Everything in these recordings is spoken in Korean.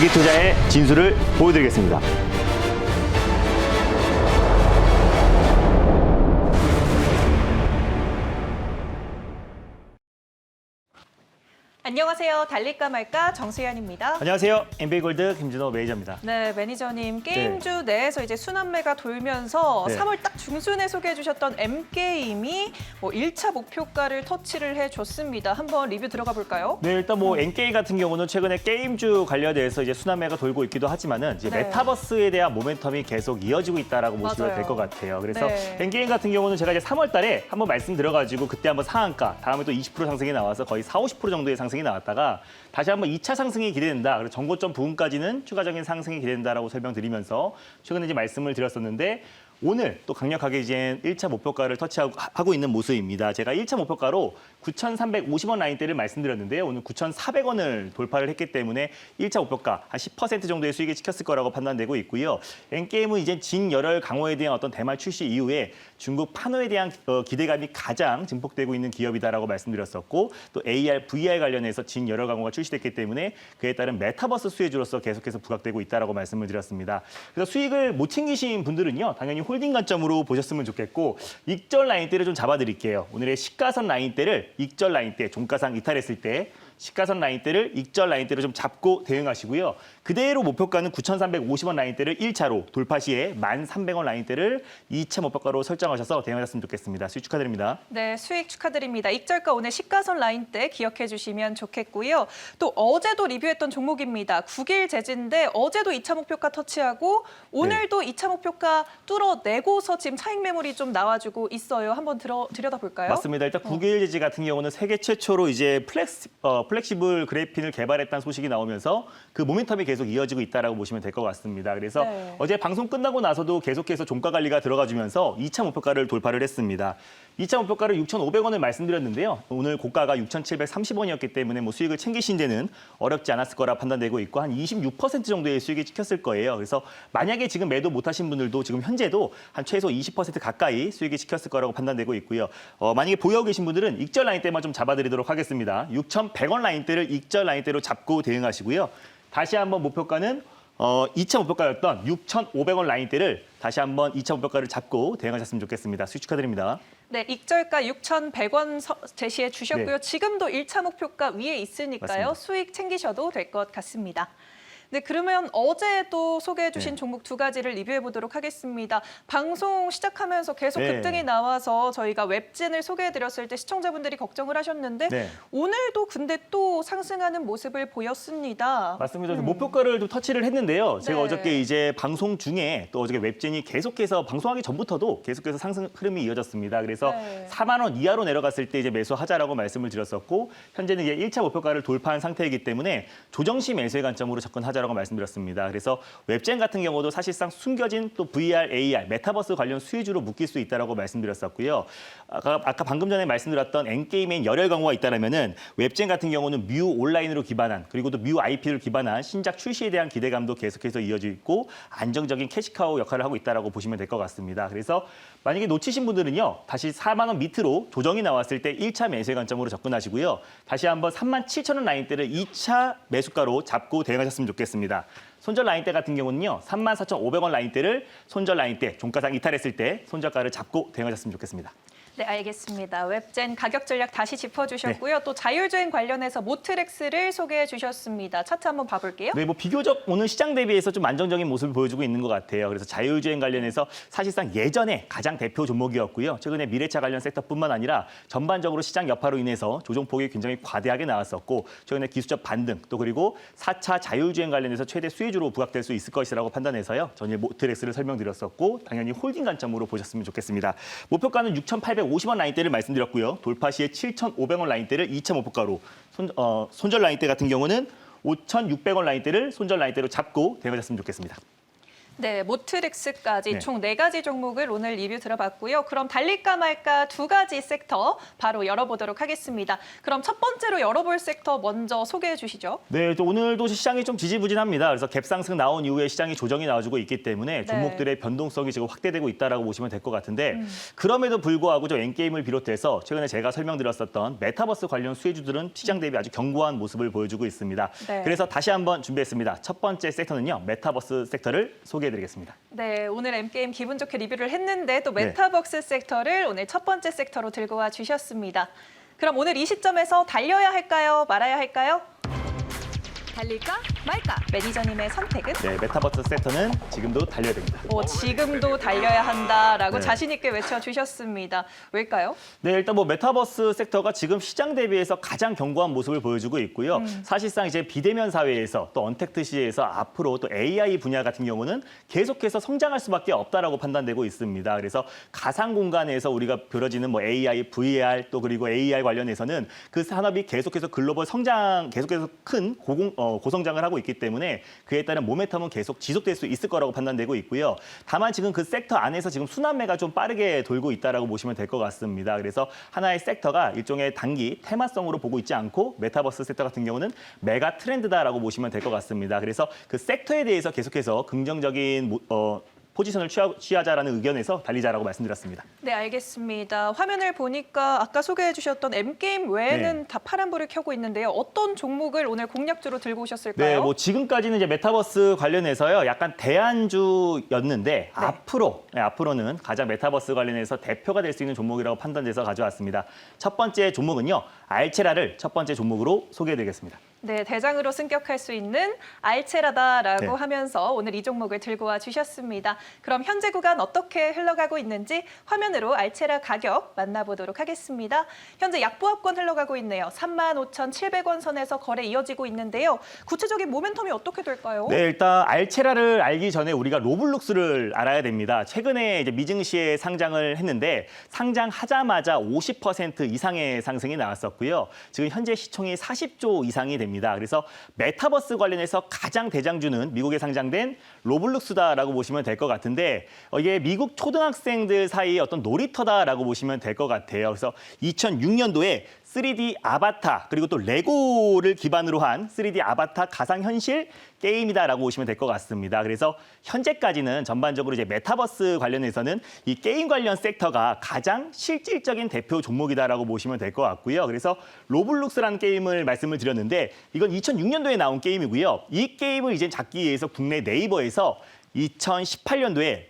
장기 투자의 진수를 보여드리겠습니다. 안녕하세요. 달릴까 말까 정수현입니다. 안녕하세요. NBA골드 김준호 매니저입니다. 네, 매니저님 게임주 내에서 이제 순환매가 돌면서 네. 3월 딱 중순에 소개해 주셨던 M게임이 1차 목표가를 터치를 해줬습니다. 한번 리뷰 들어가 볼까요? 네, 일단 N게임 같은 경우는 최근에 게임주 관련해서 이제 순환매가 돌고 있기도 하지만은 이제 네. 메타버스에 대한 모멘텀이 계속 이어지고 있다라고 보시면 맞아요. 될 것 같아요. 그래서 네. N게임 같은 경우는 제가 이제 3월 달에 한번 말씀드려가지고 그때 한번 상한가, 다음에 또 20% 상승이 나와서 거의 40~50% 정도의 상승이 나왔다가 다시 한번 2차 상승이 기대된다. 그리고 전고점 부근까지는 추가적인 상승이 기대된다라고 설명드리면서 최근에 이제 말씀을 드렸었는데 오늘 또 강력하게 이제 1차 목표가를 터치하고 있는 모습입니다. 제가 1차 목표가로 9,350원 라인대를 말씀드렸는데요. 오늘 9,400원을 돌파를 했기 때문에 1차 목표가 한 10% 정도의 수익을 지켰을 거라고 판단되고 있고요. N게임은 이제 진열혈 강호에 대한 어떤 대말 출시 이후에 중국 판호에 대한 기대감이 가장 증폭되고 있는 기업이다라고 말씀드렸었고 또 AR, VR 관련해서 진열혈 강호가 출시됐기 때문에 그에 따른 메타버스 수혜주로서 계속해서 부각되고 있다라고 말씀을 드렸습니다. 그래서 수익을 못 챙기신 분들은요. 당연히 홀딩 관점으로 보셨으면 좋겠고 익절 라인대를 좀 잡아드릴게요. 오늘의 시가선 라인대를 익절 라인대, 종가상 이탈했을 때 시가선 라인대를 익절 라인대로 좀 잡고 대응하시고요. 그대로 목표가는 9,350원 라인대를 1차로 돌파 시에 1,300원 라인대를 2차 목표가로 설정하셔서 대응하셨으면 좋겠습니다. 수익 축하드립니다. 네, 수익 축하드립니다. 익절가 오늘 시가선 라인대 기억해 주시면 좋겠고요. 또 어제도 리뷰했던 종목입니다. 국일 제지인데 어제도 2차 목표가 터치하고 오늘도 2차 목표가 뚫어내고서 지금 차익 매물이 좀 나와주고 있어요. 한번 들여다볼까요? 맞습니다. 일단 국일제지 같은 경우는 세계 최초로 이제 플렉시블 그래핀을 개발했다는 소식이 나오면서 그 모멘텀이 계속 이어지고 있다라고 보시면 될 것 같습니다. 그래서 네. 어제 방송 끝나고 나서도 계속해서 종가 관리가 들어가주면서 2차 목표가를 돌파를 했습니다. 2차 목표가를 6,500원을 말씀드렸는데요. 오늘 고가가 6,730원이었기 때문에 수익을 챙기신 데는 어렵지 않았을 거라 판단되고 있고 한 26% 정도의 수익이 찍혔을 거예요. 그래서 만약에 지금 매도 못하신 분들도 지금 현재도 한 최소 20% 가까이 수익이 찍혔을 거라고 판단되고 있고요. 만약에 보유하고 계신 분들은 익절 라인대만 좀 잡아드리도록 하겠습니다. 6,100원 라인대를 익절 라인대로 잡고 대응하시고요. 다시 한번 목표가는 2차 목표가였던 6,500원 라인대를 다시 한번 2차 목표가를 잡고 대응하셨으면 좋겠습니다. 수익 축하드립니다. 네, 익절가 6,100원 제시해 주셨고요. 네. 지금도 1차 목표가 위에 있으니까요. 맞습니다. 수익 챙기셔도 될 것 같습니다. 네, 그러면 어제 또 소개해 주신 네. 종목 두 가지를 리뷰해 보도록 하겠습니다. 방송 시작하면서 계속 네. 급등이 나와서 저희가 웹진을 소개해 드렸을 때 시청자분들이 걱정을 하셨는데 네. 오늘도 근데 또 상승하는 모습을 보였습니다. 맞습니다. 목표가를 좀 터치를 했는데요. 제가 네. 어저께 이제 방송 중에 또 어저께 웹진이 계속해서 방송하기 전부터도 계속해서 상승 흐름이 이어졌습니다. 그래서 네. 4만 원 이하로 내려갔을 때 이제 매수하자라고 말씀을 드렸었고 현재는 이제 1차 목표가를 돌파한 상태이기 때문에 조정시 매수의 관점으로 접근하자라고 말씀드렸습니다. 그래서 웹진 같은 경우도 사실상 숨겨진 또 VR, AR, 메타버스 관련 수혜주로 묶일 수 있다라고 말씀드렸었고요. 아까 방금 전에 말씀드렸던 N게임의 열혈 강화가 있다라면은 웹진 같은 경우는 뮤 온라인으로 기반한 그리고 또 뮤 IP를 기반한 신작 출시에 대한 기대감도 계속해서 이어지고 있고 안정적인 캐시카우 역할을 하고 있다라고 보시면 될 것 같습니다. 그래서 만약에 놓치신 분들은요. 다시 4만 원 밑으로 조정이 나왔을 때 1차 매수의 관점으로 접근하시고요. 다시 한번 37,000원 라인대를 2차 매수가로 잡고 대응하셨으면 좋겠습니다. 손절 라인대 같은 경우는요. 34,500원 라인대를 손절 라인대 종가상 이탈했을 때 손절가를 잡고 대응하셨으면 좋겠습니다. 네, 알겠습니다. 웹젠 가격 전략 다시 짚어주셨고요. 또 자율주행 관련해서 모트렉스를 소개해 주셨습니다. 차트 한번 봐볼게요. 네, 비교적 오늘 시장 대비해서 좀 안정적인 모습을 보여주고 있는 것 같아요. 그래서 자율주행 관련해서 사실상 예전에 가장 대표 종목이었고요. 최근에 미래차 관련 섹터뿐만 아니라 전반적으로 시장 여파로 인해서 조정폭이 굉장히 과대하게 나왔었고 최근에 기술적 반등 또 그리고 4차 자율주행 관련해서 최대 수혜주로 부각될 수 있을 것이라고 판단해서요. 전일 모트렉스를 설명드렸었고 당연히 홀딩 관점으로 보셨으면 좋겠습니다. 목표가는 6,850원 라인대를 말씀드렸고요. 돌파 시에 7,500원 라인대를 2차 목표가로 손절 라인대 같은 경우는 5,600원 라인대를 손절 라인대로 잡고 대응하셨으면 좋겠습니다. 네, 모트릭스까지 네. 총 4가지 종목을 오늘 리뷰 들어봤고요. 그럼 달릴까 말까 2가지 섹터 바로 열어보도록 하겠습니다. 그럼 첫 번째로 열어볼 섹터 먼저 소개해 주시죠. 네, 또 오늘도 시장이 좀 지지부진합니다. 그래서 갭상승 나온 이후에 시장이 조정이 나와주고 있기 때문에 종목들의 변동성이 지금 확대되고 있다라고 보시면 될 것 같은데 그럼에도 불구하고 저 엔게임을 비롯해서 최근에 제가 설명드렸었던 메타버스 관련 수혜주들은 시장 대비 아주 견고한 모습을 보여주고 있습니다. 네. 그래서 다시 한번 준비했습니다. 첫 번째 섹터는요, 메타버스 섹터를 소개해드리겠습니다. 네, 오늘 M게임 기분 좋게 리뷰를 했는데 또 메타버스 섹터를 오늘 첫 번째 섹터로 들고 와 주셨습니다. 그럼 오늘 이 시점에서 달려야 할까요? 말아야 할까요? 달릴까 말까? 매니저님의 선택은? 네, 메타버스 섹터는 지금도 달려야 됩니다. 지금도 달려야 한다라고 네. 자신 있게 외쳐주셨습니다. 왜일까요? 네, 일단 뭐 메타버스 섹터가 지금 시장 대비해서 가장 견고한 모습을 보여주고 있고요. 사실상 이제 비대면 사회에서 또 언택트 시대에서 앞으로 또 AI 분야 같은 경우는 계속해서 성장할 수밖에 없다라고 판단되고 있습니다. 그래서 가상 공간에서 우리가 벌어지는 뭐 AI, VR 또 그리고 AR 관련해서는 그 산업이 계속해서 글로벌 성장, 계속해서 큰 고성장을 하고 있기 때문에 그에 따른 모멘텀은 계속 지속될 수 있을 거라고 판단되고 있고요. 다만 지금 그 섹터 안에서 지금 순환매가 좀 빠르게 돌고 있다라고 보시면 될 것 같습니다. 그래서 하나의 섹터가 일종의 단기 테마성으로 보고 있지 않고 메타버스 섹터 같은 경우는 메가 트렌드다라고 보시면 될 것 같습니다. 그래서 그 섹터에 대해서 계속해서 긍정적인 포지션을 취하자라는 의견에서 달리자라고 말씀드렸습니다. 네, 알겠습니다. 화면을 보니까 아까 소개해 주셨던 M게임 외에는 네. 다 파란불을 켜고 있는데요. 어떤 종목을 오늘 공략주로 들고 오셨을까요? 네, 뭐 지금까지는 이제 메타버스 관련해서요, 약간 대안주였는데 앞으로는 가장 메타버스 관련해서 대표가 될 수 있는 종목이라고 판단돼서 가져왔습니다. 첫 번째 종목은요, 알체라를 첫 번째 종목으로 소개해드리겠습니다. 네, 대장으로 승격할 수 있는 알체라다라고 네. 하면서 오늘 이 종목을 들고 와 주셨습니다. 그럼 현재 구간 어떻게 흘러가고 있는지 화면으로 알체라 가격 만나보도록 하겠습니다. 현재 약보합권 흘러가고 있네요. 35,700원 선에서 거래 이어지고 있는데요. 구체적인 모멘텀이 어떻게 될까요? 네, 일단 알체라를 알기 전에 우리가 로블록스를 알아야 됩니다. 최근에 이제 미증시에 상장을 했는데 상장하자마자 50% 이상의 상승이 나왔었고요. 지금 현재 시총이 40조 이상이 됩니다. 그래서 메타버스 관련해서 가장 대장주는 미국에 상장된 로블록스다라고 보시면 될 것 같은데 이게 미국 초등학생들 사이의 어떤 놀이터다라고 보시면 될 것 같아요. 그래서 2006년도에 3D 아바타 그리고 또 레고를 기반으로 한 3D 아바타 가상현실 게임이다라고 보시면 될 것 같습니다. 그래서 현재까지는 전반적으로 이제 메타버스 관련해서는 이 게임 관련 섹터가 가장 실질적인 대표 종목이다라고 보시면 될 것 같고요. 그래서 로블록스라는 게임을 말씀을 드렸는데 이건 2006년도에 나온 게임이고요. 이 게임을 이제 잡기 위해서 국내 네이버에서 2018년도에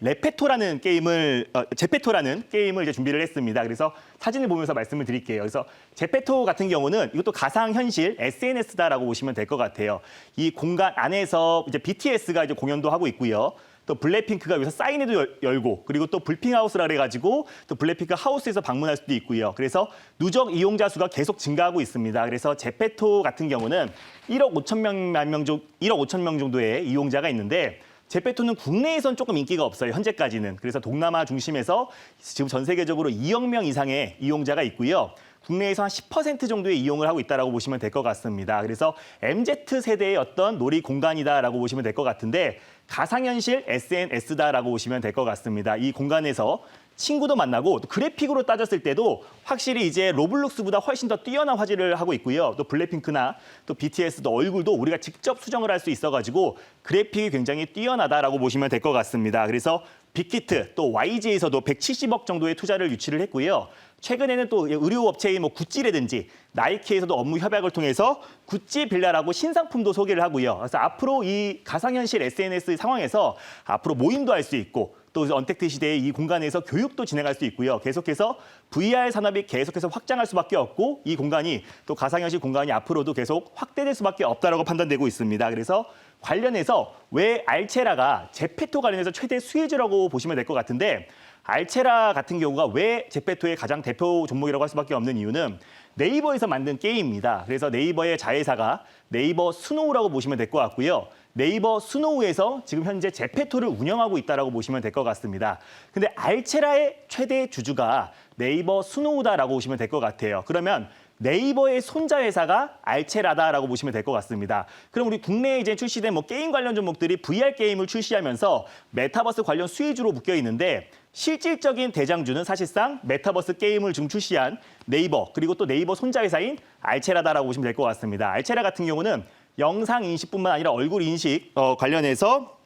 제페토라는 게임을 이제 준비를 했습니다. 그래서 사진을 보면서 말씀을 드릴게요. 그래서 제페토 같은 경우는 이것도 가상현실 SNS다라고 보시면 될 것 같아요. 이 공간 안에서 이제 BTS가 이제 공연도 하고 있고요. 또 블랙핑크가 여기서 사인회도 열고 그리고 또 불핑하우스라 그래가지고 또 블랙핑크 하우스에서 방문할 수도 있고요. 그래서 누적 이용자 수가 계속 증가하고 있습니다. 그래서 제페토 같은 경우는 1억 5천 명 정도의 이용자가 있는데 제페토는 국내에선 조금 인기가 없어요. 현재까지는. 그래서 동남아 중심에서 지금 전 세계적으로 2억 명 이상의 이용자가 있고요. 국내에서 한 10% 정도의 이용을 하고 있다고 보시면 될 것 같습니다. 그래서 MZ세대의 어떤 놀이 공간이다라고 보시면 될 것 같은데 가상현실 SNS다라고 보시면 될 것 같습니다. 이 공간에서 친구도 만나고 또 그래픽으로 따졌을 때도 확실히 이제 로블록스보다 훨씬 더 뛰어난 화질을 하고 있고요. 또 블랙핑크나 또 BTS도 얼굴도 우리가 직접 수정을 할 수 있어가지고 그래픽이 굉장히 뛰어나다라고 보시면 될 것 같습니다. 그래서 빅히트 또 YG에서도 170억 정도의 투자를 유치를 했고요. 최근에는 또 의료업체인 뭐 구찌라든지 나이키에서도 업무 협약을 통해서 구찌 빌라라고 신상품도 소개를 하고요. 그래서 앞으로 이 가상현실 SNS 상황에서 앞으로 모임도 할 수 있고 또 언택트 시대의 이 공간에서 교육도 진행할 수 있고요. 계속해서 VR 산업이 계속해서 확장할 수밖에 없고 이 공간이 또 가상현실 공간이 앞으로도 계속 확대될 수밖에 없다라고 판단되고 있습니다. 그래서 관련해서 왜 알체라가 제페토 관련해서 최대 수혜주라고 보시면 될 것 같은데 알체라 같은 경우가 왜 제페토의 가장 대표 종목이라고 할 수밖에 없는 이유는 네이버에서 만든 게임입니다. 그래서 네이버의 자회사가 네이버 스노우라고 보시면 될 것 같고요. 네이버 스노우에서 지금 현재 제페토를 운영하고 있다고 보시면 될 것 같습니다. 근데 알체라의 최대 주주가 네이버 스노우다라고 보시면 될 것 같아요. 그러면 네이버의 손자 회사가 알체라다라고 보시면 될 것 같습니다. 그럼 우리 국내에 이제 출시된 뭐 게임 관련 종목들이 VR 게임을 출시하면서 메타버스 관련 수혜주로 묶여 있는데 실질적인 대장주는 사실상 메타버스 게임을 지금 출시한 네이버 그리고 또 네이버 손자 회사인 알체라다라고 보시면 될 것 같습니다. 알체라 같은 경우는 영상 인식뿐만 아니라 얼굴 인식 관련해서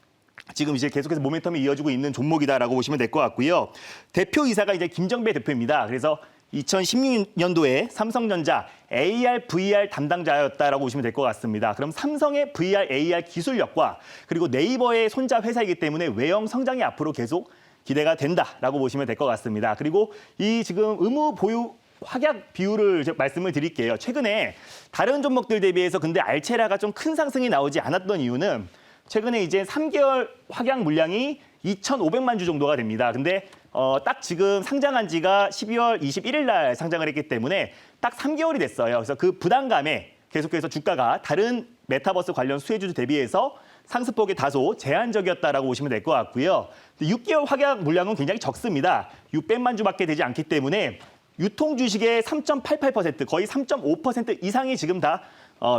지금 이제 계속해서 모멘텀이 이어지고 있는 종목이다라고 보시면 될 것 같고요. 대표이사가 이제 김정배 대표입니다. 그래서 2016년도에 삼성전자 AR, VR 담당자였다라고 보시면 될 것 같습니다. 그럼 삼성의 VR, AR 기술력과 그리고 네이버의 손자 회사이기 때문에 외형 성장이 앞으로 계속 기대가 된다라고 보시면 될 것 같습니다. 그리고 이 지금 의무 보유 확약 비율을 말씀을 드릴게요. 최근에 다른 종목들 대비해서 근데 알체라가 좀 큰 상승이 나오지 않았던 이유는 최근에 이제 3개월 확약 물량이 2,500만 주 정도가 됩니다. 근데 딱 지금 상장한 지가 12월 21일 날 상장을 했기 때문에 딱 3개월이 됐어요. 그래서 그 부담감에 계속해서 주가가 다른 메타버스 관련 수혜주 대비해서 상승폭이 다소 제한적이었다라고 보시면 될 것 같고요. 6개월 확약 물량은 굉장히 적습니다. 600만 주밖에 되지 않기 때문에 유통 주식의 3.88% 거의 3.5% 이상이 지금 다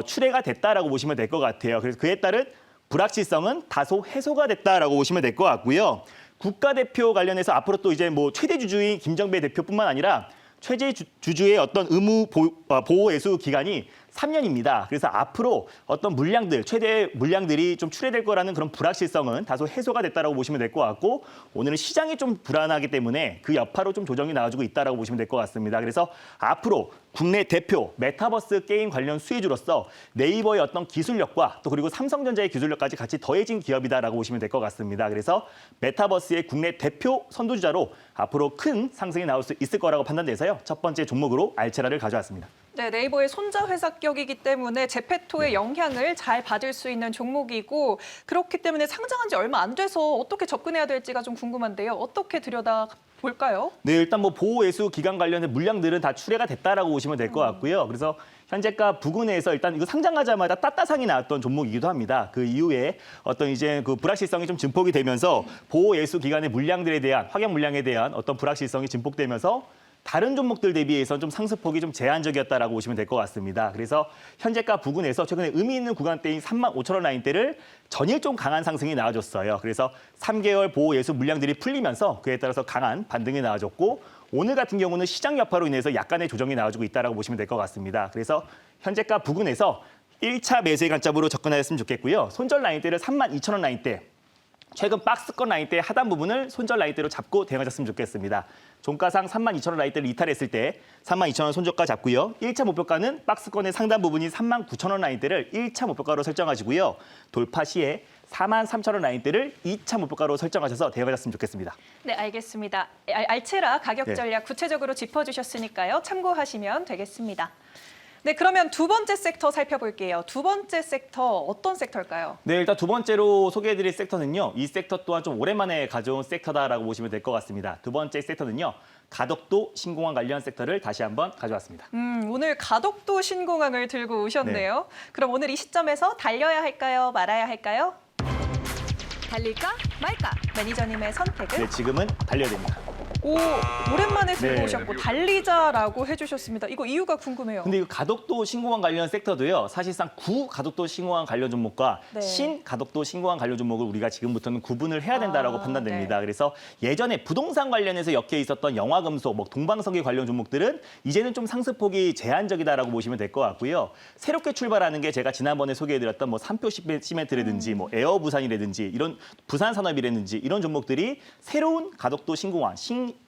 출회가 됐다라고 보시면 될 것 같아요. 그래서 그에 따른 불확실성은 다소 해소가 됐다라고 보시면 될 것 같고요. 국가대표 관련해서 앞으로 또 이제 뭐 최대 주주인 김정배 대표뿐만 아니라 최대 주주의 어떤 의무 보호 예수 기간이 3년입니다. 그래서 앞으로 어떤 물량들, 최대 물량들이 좀 출회될 거라는 그런 불확실성은 다소 해소가 됐다라고 보시면 될 것 같고 오늘은 시장이 좀 불안하기 때문에 그 여파로 좀 조정이 나와주고 있다라고 보시면 될 것 같습니다. 그래서 앞으로 국내 대표 메타버스 게임 관련 수혜주로서 네이버의 어떤 기술력과 또 그리고 삼성전자의 기술력까지 같이 더해진 기업이다라고 보시면 될 것 같습니다. 그래서 메타버스의 국내 대표 선두주자로 앞으로 큰 상승이 나올 수 있을 거라고 판단돼서요. 첫 번째 종목으로 알체라를 가져왔습니다. 네, 네이버의 손자 회사격이기 때문에 제페토의 영향을 잘 받을 수 있는 종목이고 그렇기 때문에 상장한 지 얼마 안 돼서 어떻게 접근해야 될지가 좀 궁금한데요. 어떻게 들여다 볼까요? 네, 일단 뭐 보호예수 기간 관련된 물량들은 다 출회가 됐다라고 보시면 될 것 같고요. 그래서 현재가 부근에서 일단 이거 상장하자마자 따따상이 나왔던 종목이기도 합니다. 그 이후에 어떤 이제 그 불확실성이 좀 증폭이 되면서 보호예수 기간의 물량들에 대한 확약 물량에 대한 어떤 불확실성이 증폭되면서 다른 종목들 대비해서 좀 상승폭이 좀 제한적이었다라고 보시면 될 것 같습니다. 그래서 현재가 부근에서 최근에 의미 있는 구간대인 35,000원 라인대를 전일 좀 강한 상승이 나와줬어요. 그래서 3개월 보호 예수 물량들이 풀리면서 그에 따라서 강한 반등이 나와줬고 오늘 같은 경우는 시장 여파로 인해서 약간의 조정이 나와주고 있다라고 보시면 될 것 같습니다. 그래서 현재가 부근에서 1차 매수의 관점으로 접근하였으면 좋겠고요. 손절 라인대를 32,000원 라인대 최근 박스권 라인대 하단 부분을 손절 라인대로 잡고 대응하셨으면 좋겠습니다. 종가상 32,000원 라인대를 이탈했을 때 32,000원 손절가 잡고요. 1차 목표가는 박스권의 상단 부분인 39,000원 라인대를 1차 목표가로 설정하시고요. 돌파 시에 43,000원 라인대를 2차 목표가로 설정하셔서 대응하셨으면 좋겠습니다. 네, 알겠습니다. 알체라 가격 전략 구체적으로 짚어주셨으니까요. 참고하시면 되겠습니다. 네, 그러면 두 번째 섹터 살펴볼게요. 두 번째 섹터 어떤 섹터일까요? 네, 일단 두 번째로 소개해드릴 섹터는요. 이 섹터 또한 좀 오랜만에 가져온 섹터다라고 보시면 될 것 같습니다. 두 번째 섹터는요. 가덕도 신공항 관련 섹터를 다시 한번 가져왔습니다. 오늘 가덕도 신공항을 들고 오셨네요. 네. 그럼 오늘 이 시점에서 달려야 할까요? 말아야 할까요? 달릴까 말까? 매니저님의 선택은? 네, 지금은 달려야 됩니다. 오, 오랜만에 들고 네. 오셨고 달리자라고 해주셨습니다. 이거 이유가 궁금해요. 근데 이 가덕도 신공항 관련 섹터도요. 사실상 구 가덕도 신공항 관련 종목과 네. 신 가덕도 신공항 관련 종목을 우리가 지금부터는 구분을 해야 된다라고 판단됩니다. 네. 그래서 예전에 부동산 관련해서 엮여 있었던 영화금속, 뭐 동방석유 관련 종목들은 이제는 좀 상승폭이 제한적이다라고 보시면 될 것 같고요. 새롭게 출발하는 게 제가 지난번에 소개해드렸던 뭐 삼표 시멘트라든지 뭐 에어부산이라든지 이런 부산산업이라든지 이런 종목들이 새로운 가덕도 신공항,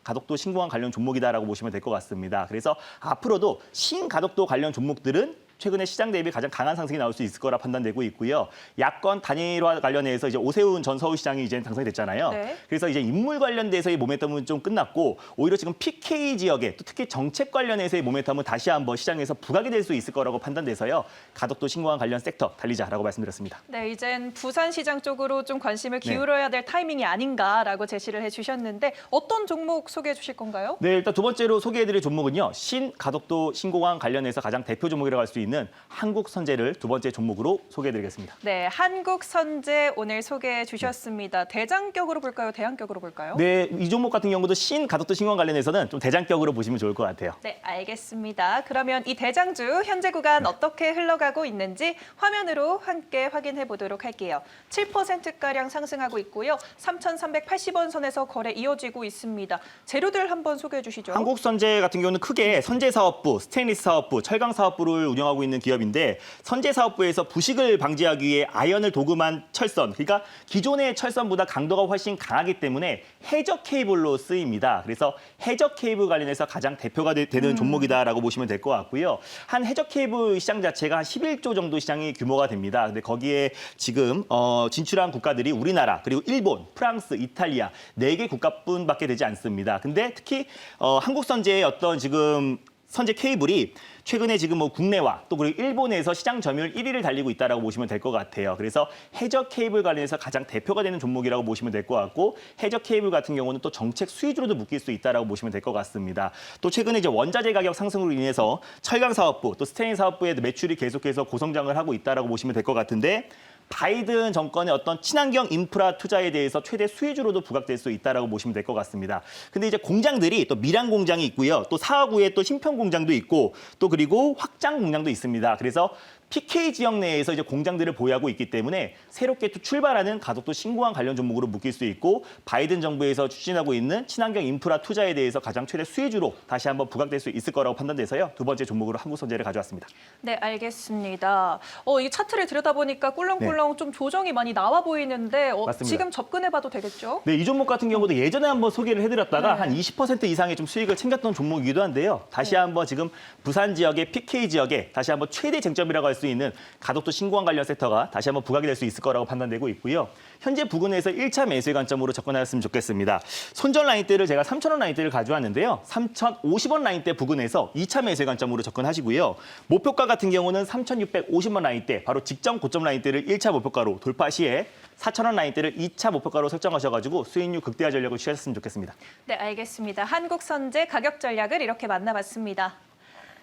가덕도 신공항 관련 종목이다라고 보시면 될 것 같습니다. 그래서 앞으로도 신가덕도 관련 종목들은 최근에 시장 대비 가장 강한 상승이 나올 수 있을 거라 판단되고 있고요. 야권 단일화 관련해서 이제 오세훈 전 서울시장이 이제 당선이 됐잖아요. 네. 그래서 이제 인물 관련돼서의 모멘텀은 좀 끝났고 오히려 지금 PK 지역에 또 특히 정책 관련해서의 모멘텀은 다시 한번 시장에서 부각이 될 수 있을 거라고 판단돼서요. 가덕도 신공항 관련 섹터 달리자라고 말씀드렸습니다. 네, 이젠 부산시장 쪽으로 좀 관심을 기울여야 될 타이밍이 아닌가라고 제시를 해주셨는데 어떤 종목 소개해 주실 건가요? 네, 일단 두 번째로 소개해드릴 종목은요. 신가덕도 신공항 관련해서 가장 대표 종목이라고 할 수 있는 있는 한국선제를 두 번째 종목으로 소개해드리겠습니다. 네, 한국선제 오늘 소개해 주셨습니다. 대장격으로 볼까요? 대안격으로 볼까요? 네, 이 종목 같은 경우도 가덕도 신공 관련해서는 좀 대장격으로 보시면 좋을 것 같아요. 네, 알겠습니다. 그러면 이 대장주 현재 구간 어떻게 흘러가고 있는지 화면으로 함께 확인해 보도록 할게요. 7%가량 상승하고 있고요. 3,380원 선에서 거래 이어지고 있습니다. 재료들 한번 소개해 주시죠. 한국선제 같은 경우는 크게 선제사업부, 스테인리스 사업부, 철강사업부를 운영하고 있는 기업인데 선제사업부에서 부식을 방지하기 위해 아연을 도금한 철선, 그러니까 기존의 철선보다 강도가 훨씬 강하기 때문에 해적 케이블로 쓰입니다. 그래서 해적 케이블 관련해서 가장 대표가 되는 종목이다라고 보시면 될 것 같고요. 한 해적 케이블 시장 자체가 한 11조 정도 시장이 규모가 됩니다. 근데 거기에 지금 진출한 국가들이 우리나라, 그리고 일본, 프랑스, 이탈리아 4개 국가뿐밖에 되지 않습니다. 근데 특히 한국선제의 어떤 지금 선제 케이블이 최근에 지금 뭐 국내와 또 그리고 일본에서 시장 점유율 1위를 달리고 있다라고 보시면 될 것 같아요. 그래서 해적 케이블 관련해서 가장 대표가 되는 종목이라고 보시면 될 것 같고 해적 케이블 같은 경우는 또 정책 수혜주로도 묶일 수 있다라고 보시면 될 것 같습니다. 또 최근에 이제 원자재 가격 상승으로 인해서 철강 사업부 또 스테인 사업부의 매출이 계속해서 고성장을 하고 있다라고 보시면 될 것 같은데 바이든 정권의 어떤 친환경 인프라 투자에 대해서 최대 수혜주로도 부각될 수 있다라고 보시면 될 것 같습니다. 근데 이제 공장들이 또 밀양 공장이 있고요. 또 사하구에 또 신평 공장도 있고 또 그리고 확장 공장도 있습니다. 그래서 PK 지역 내에서 이제 공장들을 보유하고 있기 때문에 새롭게 또 출발하는 가덕도 신공항 관련 종목으로 묶일 수 있고 바이든 정부에서 추진하고 있는 친환경 인프라 투자에 대해서 가장 최대 수혜주로 다시 한번 부각될 수 있을 거라고 판단돼서요. 두 번째 종목으로 한국선제를 가져왔습니다. 네, 알겠습니다. 이 차트를 들여다보니까 꿀렁꿀렁 좀 조정이 많이 나와 보이는데 맞습니다. 지금 접근해봐도 되겠죠? 네, 이 종목 같은 경우도 예전에 한번 소개를 해드렸다가 네. 한 20% 이상의 좀 수익을 챙겼던 종목이기도 한데요. 다시 한번 지금 부산 지역의 PK 지역에 다시 한번 최대 쟁점이라고 할 수 있는 가덕도 신공항 관련 섹터가 다시 한번 부각이 될 수 있을 거라고 판단되고 있고요. 현재 부근에서 1차 매수의 관점으로 접근하셨으면 좋겠습니다. 손절 라인대를 제가 3,000원 라인대를 가져왔는데요. 3,050원 라인대 부근에서 2차 매수의 관점으로 접근하시고요. 목표가 같은 경우는 3,650원 라인대, 바로 직전 고점 라인대를 1차 목표가로 돌파 시에 4,000원 라인대를 2차 목표가로 설정하셔가지고 수익률 극대화 전략을 취하셨으면 좋겠습니다. 네, 알겠습니다. 한국선제 가격 전략을 이렇게 만나봤습니다.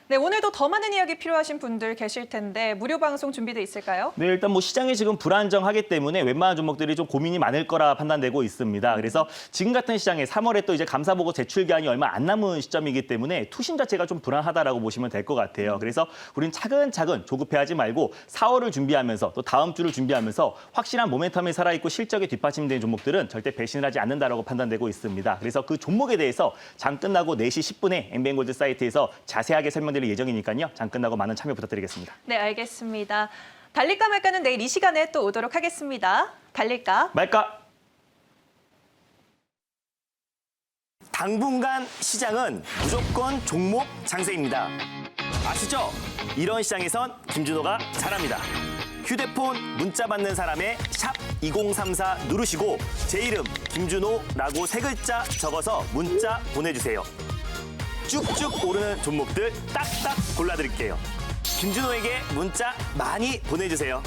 네, 오늘도 더 많은 이야기 필요하신 분들 계실 텐데 무료 방송 준비돼 있을까요? 네, 일단 뭐 시장이 지금 불안정하기 때문에 웬만한 종목들이 좀 고민이 많을 거라 판단되고 있습니다. 그래서 지금 같은 시장에 3월에 또 이제 감사보고 제출 기한이 얼마 안 남은 시점이기 때문에 투심 자체가 좀 불안하다라고 보시면 될 것 같아요. 그래서 우린 차근차근 조급해하지 말고 4월을 준비하면서 또 다음 주를 준비하면서 확실한 모멘텀이 살아있고 실적에 뒷받침된 종목들은 절대 배신을 하지 않는다라고 판단되고 있습니다. 그래서 그 종목에 대해서 장 끝나고 4시 10분에 엠비엔골드 사이트에서 자세하게 설명드릴 예정이니까요. 장 끝나고 많은 참여 부탁드리겠습니다. 네, 알겠습니다. 달릴까 말까는 내일 이 시간에 또 오도록 하겠습니다. 달릴까? 말까? 당분간 시장은 무조건 종목 장세입니다. 아시죠? 이런 시장에선 김준호가 잘합니다. 휴대폰 문자 받는 사람의 샵 2034 누르시고 제 이름 김준호라고 3글자 적어서 문자 보내주세요. 쭉쭉 오르는 종목들 딱딱 골라드릴게요. 김준호에게 문자 많이 보내주세요.